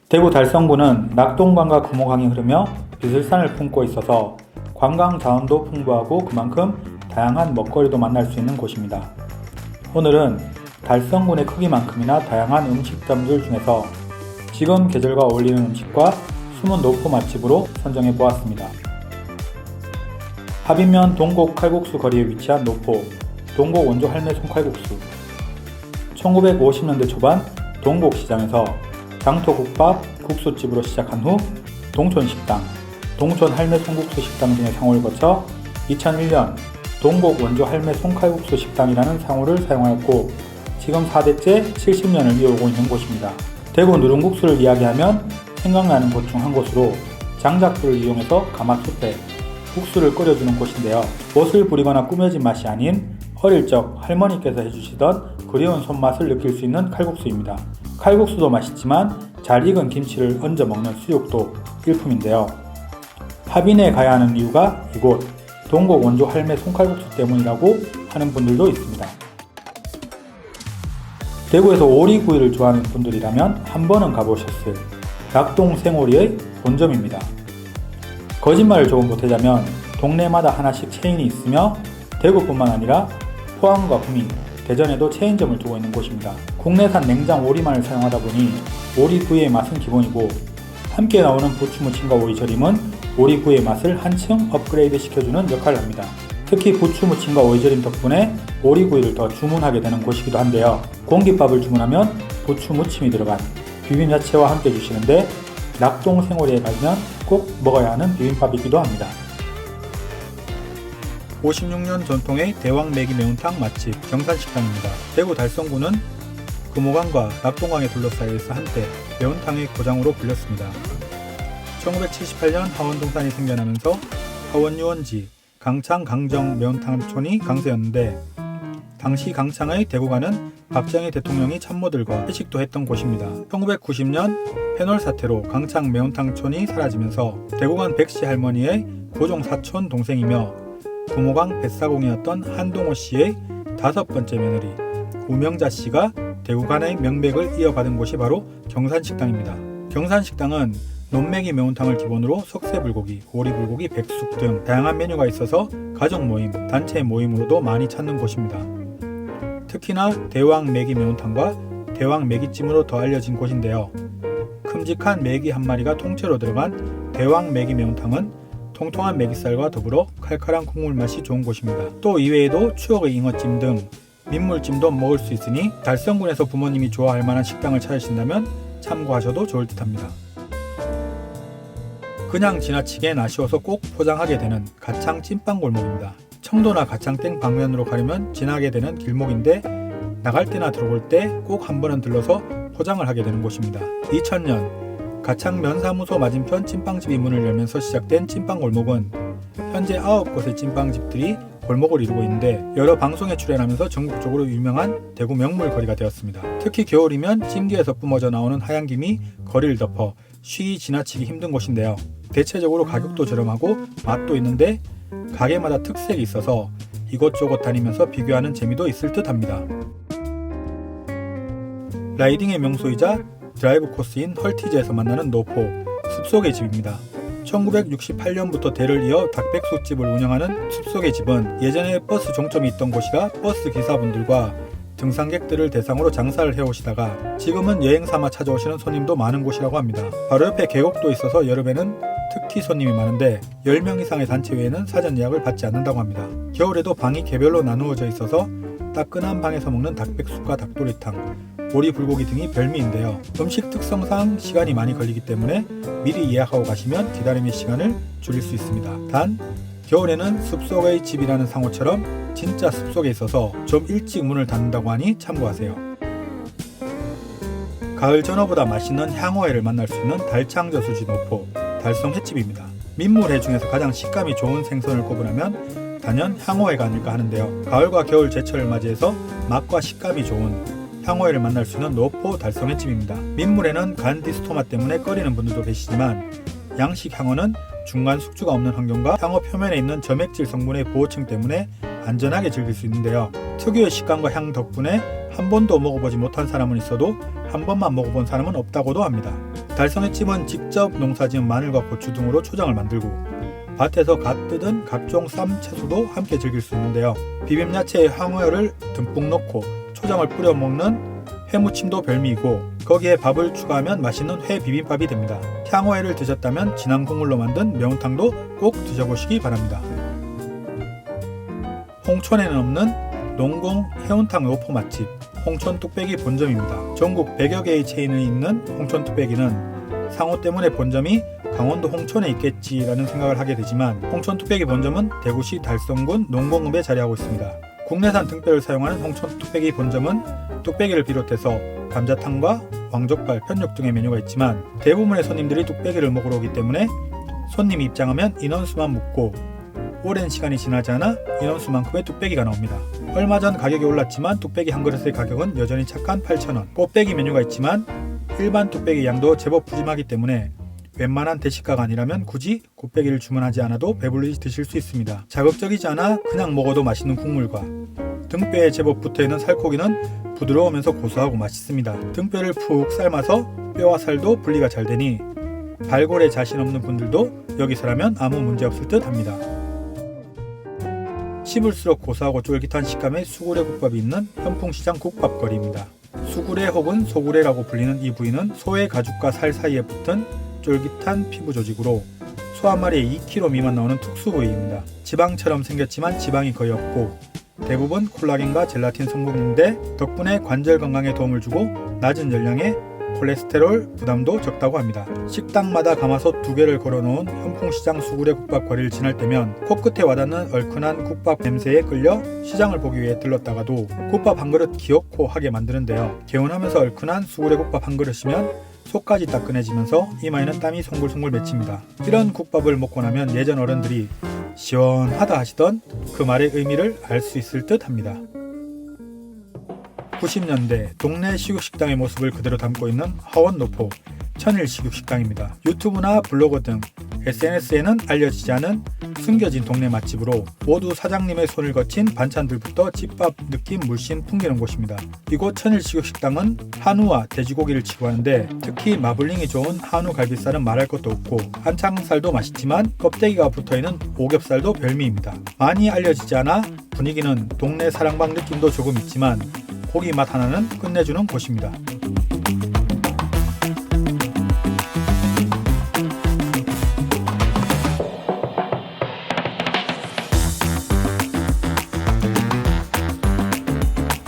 대구 달성구는 낙동강과 금호강이 흐르며 비슬산을 품고 있어서 관광 자원도 풍부하고 그만큼 다양한 먹거리도 만날 수 있는 곳입니다. 오늘은 달성군의 크기만큼이나 다양한 음식점들 중에서 지금 계절과 어울리는 음식과 숨은 노포 맛집으로 선정해 보았습니다. 합인면 동곡 칼국수 거리에 위치한 노포, 동곡 원조 할매 손칼국수. 1950년대 초반 동곡시장에서 장터국밥 국수집으로 시작한 후 동촌식당, 동촌 할매 손국수 식당 등의 상호를 거쳐 2001년 동곡 원조 할매 손칼국수 식당이라는 상호를 사용하였고 지금 4대째 70년을 이어오고 있는 곳입니다. 대구 누룽국수를 이야기하면 생각나는 곳 중 한 곳으로 장작불을 이용해서 가마솥에 국수를 끓여주는 곳인데요. 멋을 부리거나 꾸며진 맛이 아닌 어릴 적 할머니께서 해주시던 그리운 손맛을 느낄 수 있는 칼국수입니다. 칼국수도 맛있지만 잘 익은 김치를 얹어 먹는 수육도 일품인데요. 합인에 가야 하는 이유가 이곳 동곡 원조 할매 손칼국수 때문이라고 하는 분들도 있습니다. 대구에서 오리구이를 좋아하는 분들이라면 한 번은 가보셨을 낙동 생오리의 본점입니다. 거짓말을 조금 보태자면 동네마다 하나씩 체인이 있으며 대구뿐만 아니라 포항과 구미, 대전에도 체인점을 두고 있는 곳입니다. 국내산 냉장 오리만을 사용하다 보니 오리구이의 맛은 기본이고 함께 나오는 부추무침과 오이절임은 오리구이의 맛을 한층 업그레이드 시켜주는 역할을 합니다. 특히 부추무침과 오이절임 덕분에 오리구이를 더 주문하게 되는 곳이기도 한데요. 공깃밥을 주문하면 부추무침이 들어간 비빔야채와 함께 주시는데 낙동 생오리에 가면 꼭 먹어야 하는 비빔밥이기도 합니다. 56년 전통의 대왕 매기 매운탕 맛집 경산식당입니다. 대구 달성구는 금호강과 낙동강에 둘러싸여 있어 한때 매운탕의 고장으로 불렸습니다. 1978년 하원동산이 생겨나면서 하원유원지 강창 강정 매운탕촌이 강세였는데 당시 강창의 대구가는 박정희 대통령이 참모들과 회식도 했던 곳입니다. 1990년 패널 사태로 강창 매운탕촌이 사라지면서 대구간 백씨 할머니의 고종 사촌 동생이며 금호강 뱃사공이었던 한동호 씨의 5번째 며느리 우명자 씨가 대구간의 명맥을 이어받은 곳이 바로 경산식당입니다. 경산식당은 논매기 매운탕을 기본으로 석쇠불고기, 오리불고기, 백숙 등 다양한 메뉴가 있어서 가족 모임, 단체 모임으로도 많이 찾는 곳입니다. 특히나 대왕 매기 매운탕과 대왕 매기찜으로 더 알려진 곳인데요. 큼직한 매기 한 마리가 통째로 들어간 대왕 매기 매운탕은 통통한 매기살과 더불어 칼칼한 콩물 맛이 좋은 곳입니다. 또 이외에도 추억의 잉어찜 등 민물찜도 먹을 수 있으니 달성군에서 부모님이 좋아할 만한 식당을 찾으신다면 참고하셔도 좋을 듯합니다. 그냥 지나치기엔 아쉬워서 꼭 포장하게 되는 가창 찐빵골목입니다. 청도나 가창땡 방면으로 가려면 지나게 되는 길목인데 나갈 때나 들어올 때 꼭 한 번은 들러서 포장을 하게 되는 곳입니다. 2000년 가창 면사무소 맞은편 찐빵집이 문을 열면서 시작된 찐빵골목은 현재 9곳의 찐빵집들이 골목을 이루고 있는데 여러 방송에 출연하면서 전국적으로 유명한 대구 명물 거리가 되었습니다. 특히 겨울이면 찜기에서 뿜어져 나오는 하얀 김이 거리를 덮어 쉬이 지나치기 힘든 곳인데요. 대체적으로 가격도 저렴하고 맛도 있는데 가게마다 특색이 있어서 이곳저곳 다니면서 비교하는 재미도 있을 듯 합니다. 라이딩의 명소이자 드라이브 코스인 헐티즈에서 만나는 노포, 숲속의 집입니다. 1968년부터 대를 이어 닭백숙집을 운영하는 숲속의 집은 예전에 버스 종점이 있던 곳이라 버스 기사분들과 등산객들을 대상으로 장사를 해오시다가 지금은 여행 삼아 찾아오시는 손님도 많은 곳이라고 합니다. 바로 옆에 계곡도 있어서 여름에는 특히 손님이 많은데 10명 이상의 단체 외에는 사전 예약을 받지 않는다고 합니다. 겨울에도 방이 개별로 나누어져 있어서 따끈한 방에서 먹는 닭백숙과 닭도리탕, 오리 불고기 등이 별미인데요. 음식 특성상 시간이 많이 걸리기 때문에 미리 예약하고 가시면 기다림의 시간을 줄일 수 있습니다. 단 겨울에는 숲속의 집이라는 상호처럼 진짜 숲속에 있어서 좀 일찍 문을 닫는다고 하니 참고하세요. 가을 전어보다 맛있는 향어회를 만날 수 있는 달창저수지 노포 달성 횟집입니다. 민물회 중에서 가장 식감이 좋은 생선을 꼽으라면 단연 향어회가 아닐까 하는데요. 가을과 겨울 제철을 맞이해서 맛과 식감이 좋은 향어회를 만날 수 있는 노포 달성 횟집입니다. 민물회는 간 디스토마 때문에 꺼리는 분들도 계시지만 양식 향어는 중간 숙주가 없는 환경과 향어 표면에 있는 점액질 성분의 보호층 때문에 안전하게 즐길 수 있는데요. 특유의 식감과 향 덕분에 한 번도 먹어보지 못한 사람은 있어도 한 번만 먹어본 사람은 없다고도 합니다. 달성의 찜은 직접 농사지은 마늘과 고추 등으로 초장을 만들고 밭에서 갓 뜯은 각종 쌈 채소도 함께 즐길 수 있는데요. 비빔 야채에 황어를 듬뿍 넣고 초장을 뿌려 먹는 회무침도 별미이고 거기에 밥을 추가하면 맛있는 회 비빔밥이 됩니다. 향어회를 드셨다면 진한 국물로 만든 매운탕도 꼭 드셔보시기 바랍니다. 홍천에는 없는 농공 해운탕 노포 맛집 홍천 뚝배기 본점입니다. 전국 100여 개의 체인이 있는 홍천 뚝배기는 상호 때문에 본점이 강원도 홍천에 있겠지라는 생각을 하게 되지만 홍천 뚝배기 본점은 대구시 달성군 농공읍에 자리하고 있습니다. 국내산 등뼈를 사용하는 홍천 뚝배기 본점은 뚝배기를 비롯해서 감자탕과 왕족발, 편육 등의 메뉴가 있지만 대부분의 손님들이 뚝배기를 먹으러 오기 때문에 손님이 입장하면 인원수만 묻고 오랜 시간이 지나지 않아 인원수만큼의 뚝배기가 나옵니다. 얼마 전 가격이 올랐지만 뚝배기 한 그릇의 가격은 여전히 착한 8,000원. 꽃배기 메뉴가 있지만 일반 뚝배기 양도 제법 푸짐하기 때문에 웬만한 대식가가 아니라면 굳이 곱배기를 주문하지 않아도 배불리 드실 수 있습니다. 자극적이지 않아 그냥 먹어도 맛있는 국물과 등뼈에 제법 붙어있는 살코기는 부드러우면서 고소하고 맛있습니다. 등뼈를 푹 삶아서 뼈와 살도 분리가 잘 되니 발골에 자신 없는 분들도 여기서라면 아무 문제 없을 듯 합니다. 씹을수록 고소하고 쫄깃한 식감의 수구레 국밥이 있는 현풍시장 국밥거리입니다. 수구레 혹은 소구레라고 불리는 이 부위는 소의 가죽과 살 사이에 붙은 쫄깃한 피부 조직으로 소 한 마리에 2kg 미만 나오는 특수 부위입니다. 지방처럼 생겼지만 지방이 거의 없고 대부분 콜라겐과 젤라틴 성분인데 덕분에 관절 건강에 도움을 주고 낮은 열량에 콜레스테롤 부담도 적다고 합니다. 식당마다 가마솥 2개를 걸어놓은 현풍시장 수구레 국밥 거리를 지날 때면 코끝에 와닿는 얼큰한 국밥 냄새에 끌려 시장을 보기 위해 들렀다가도 국밥 한 그릇 기어코 하게 만드는데요. 개운하면서 얼큰한 수구레 국밥 한 그릇이면 속까지 따끈해지면서 이마에는 땀이 송글송글 맺힙니다. 이런 국밥을 먹고 나면 예전 어른들이 시원하다 하시던 그 말의 의미를 알 수 있을 듯 합니다. 90년대 동네 식육식당의 모습을 그대로 담고 있는 하원노포 천일식육식당입니다. 유튜브나 블로그 등 SNS에는 알려지지 않은 숨겨진 동네 맛집으로 모두 사장님의 손을 거친 반찬들부터 집밥 느낌 물씬 풍기는 곳입니다. 이곳 천일식육식당은 한우와 돼지고기를 취급하는데 특히 마블링이 좋은 한우 갈비살은 말할 것도 없고 안창살도 맛있지만 껍데기가 붙어있는 오겹살도 별미입니다. 많이 알려지지 않아 분위기는 동네 사랑방 느낌도 조금 있지만 고기 맛 하나는 끝내주는 곳입니다.